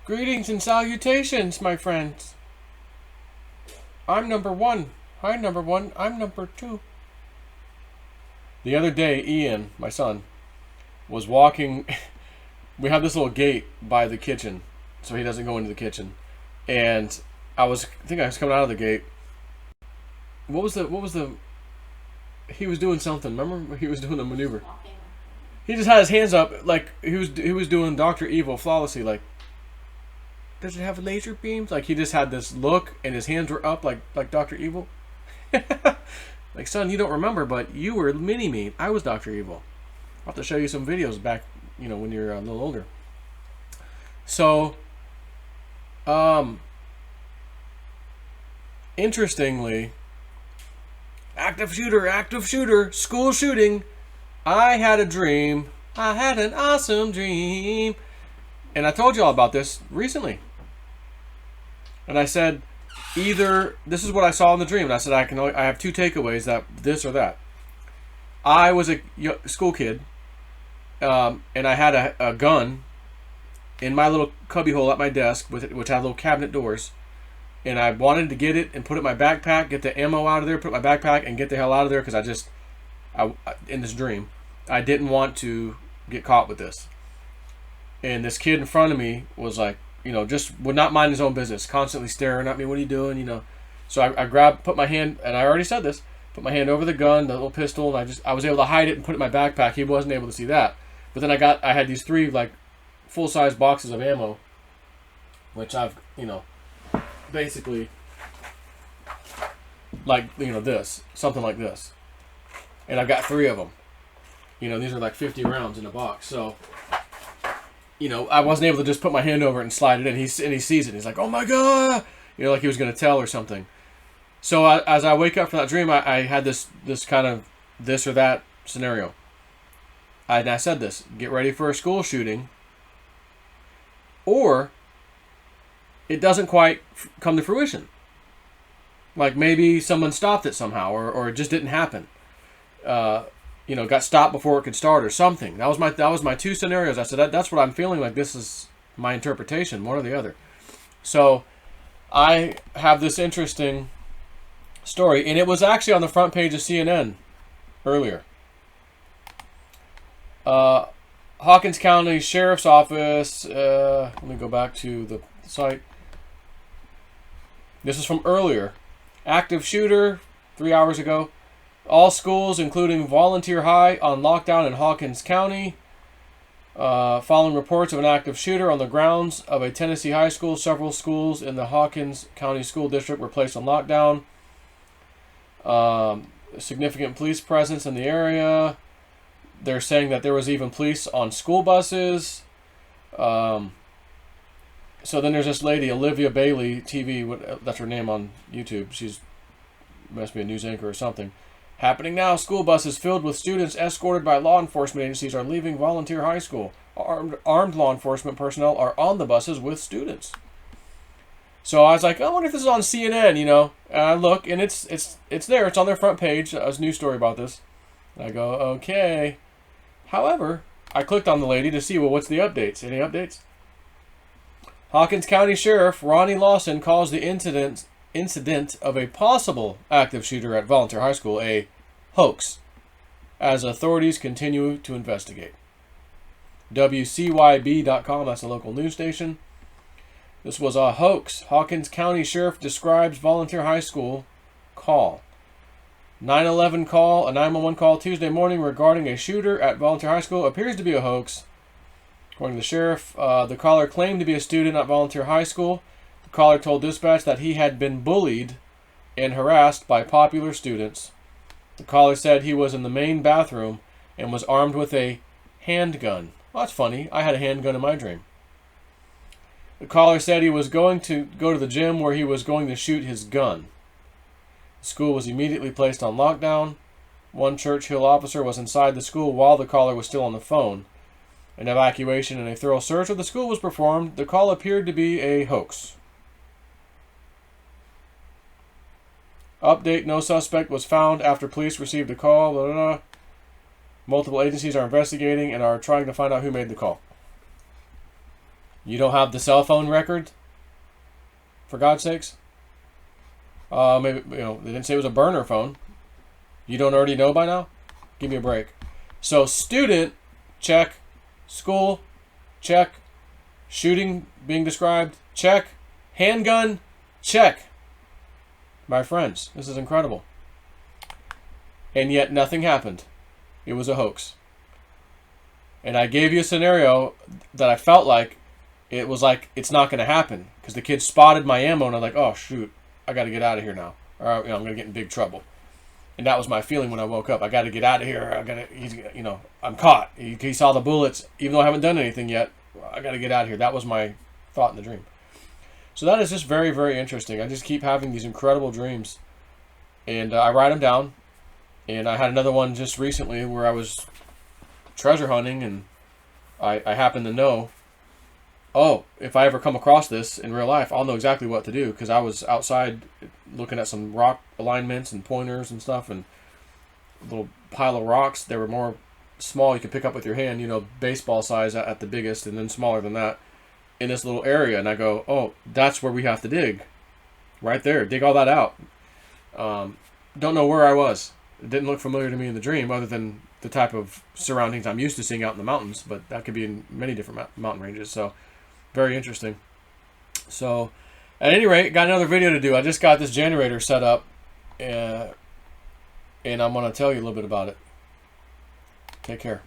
Greetings and salutations, my friends. I'm number one. Hi, number one. I'm number two. The other day, Ian, my son, was walking. We have this little gate by the kitchen, so he doesn't go into the kitchen. And I think I was coming out of the gate. What was the? He was doing something. Remember, he was doing a maneuver. He just had his hands up, like he was doing Dr. Evil flawlessly. Like, does it have laser beams? Like he just had this look, and his hands were up, like Dr. Evil. Like, son, you don't remember, but you were Mini-Me. I was Dr. Evil. I'll have to show you some videos back, when you're a little older. So, interestingly, active shooter, school shooting. I had a dream. I had an awesome dream. And I told you all about this recently. And I said, either this is what I saw in the dream. And I said, I have two takeaways, that this or that. I was a school kid, and I had a gun in my little cubbyhole at my desk, which had little cabinet doors. And I wanted to get it and put it in my backpack, get the ammo out of there, put it in my backpack, and get the hell out of there, because in this dream, I didn't want to get caught with this. And this kid in front of me was like, just would not mind his own business, constantly staring at me. What are you doing? So I put my hand, and I already said this, put my hand over the gun, the little pistol, and I was able to hide it and put it in my backpack. He wasn't able to see that. But then I had these 3 like full-size boxes of ammo, which I've, basically like, this, something like this. And I've got 3 of them. These are like 50 rounds in a box. So, I wasn't able to just put my hand over it and slide it in. He sees it. He's like, oh my God. Like he was going to tell or something. So as I wake up from that dream, I had this kind of this or that scenario. And I said this, get ready for a school shooting. Or it doesn't quite come to fruition. Like maybe someone stopped it somehow, or it just didn't happen. Got stopped before it could start or something. That was my 2 scenarios. I said that's what I'm feeling like. This is my interpretation, one or the other. So I have this interesting story, and it was actually on the front page of CNN earlier. Hawkins County Sheriff's Office. Let me go back to the site. This is from earlier. Active shooter 3 hours ago. All schools, including Volunteer High, on lockdown in Hawkins County. Following reports of an active shooter on the grounds of a Tennessee high school, several schools in the Hawkins County School District were placed on lockdown. Significant police presence in the area. They're saying that there was even police on school buses. So then there's this lady, Olivia Bailey TV, that's her name on YouTube. She's must be a news anchor or something. Happening now, school buses filled with students escorted by law enforcement agencies are leaving Volunteer High School. Armed law enforcement personnel are on the buses with students. So I was like, I wonder if this is on CNN, And I look, and it's there. It's on their front page. There's a news story about this. And I go, okay. However, I clicked on the lady to see, what's the updates? Any updates? Hawkins County Sheriff Ronnie Lawson calls the incident of a possible active shooter at Volunteer High School a hoax, as authorities continue to investigate. WCYB.com, that's a local news station. This was a hoax. Hawkins County Sheriff describes Volunteer High School call. 911 call, a 911 call Tuesday morning regarding a shooter at Volunteer High School appears to be a hoax. According to the sheriff, the caller claimed to be a student at Volunteer High School. The caller told dispatch that he had been bullied and harassed by popular students. The caller said he was in the main bathroom and was armed with a handgun. Well, that's funny. I had a handgun in my dream. The caller said he was going to go to the gym where he was going to shoot his gun. The school was immediately placed on lockdown. One Churchill officer was inside the school while the caller was still on the phone. An evacuation and a thorough search of the school was performed. The call appeared to be a hoax. Update, no suspect was found after police received a call. Blah, blah, blah. Multiple agencies are investigating and are trying to find out who made the call. You don't have the cell phone record? For God's sakes? Maybe, you know, they didn't say it was a burner phone. You don't already know by now? Give me a break. So student, check. School, check. Shooting being described, check. Handgun, check. My friends, this is incredible. And yet nothing happened. It was a hoax. And I gave you a scenario that I felt like it's not going to happen, because the kid spotted my ammo and I'm like, oh shoot, I got to get out of here now, or you know, I'm going to get in big trouble. And that was my feeling when I woke up. I got to get out of here. I'm caught. He saw the bullets, even though I haven't done anything yet. I got to get out of here. That was my thought in the dream. So that is just very, very interesting. I just keep having these incredible dreams, and I write them down. And I had another one just recently where I was treasure hunting, and I happened to know, oh, if I ever come across this in real life, I'll know exactly what to do, because I was outside looking at some rock alignments and pointers and stuff, and a little pile of rocks. They were more small, you could pick up with your hand, you know, baseball size at the biggest, and then smaller than that, in this little area. And I go, oh, that's where we have to dig. Right there. Dig all that out. Don't know where I was. It didn't look familiar to me in the dream, other than the type of surroundings I'm used to seeing out in the mountains, but that could be in many different mountain ranges. So very interesting. So at any rate, got another video to do. I just got this generator set up, and I'm going to tell you a little bit about it. Take care.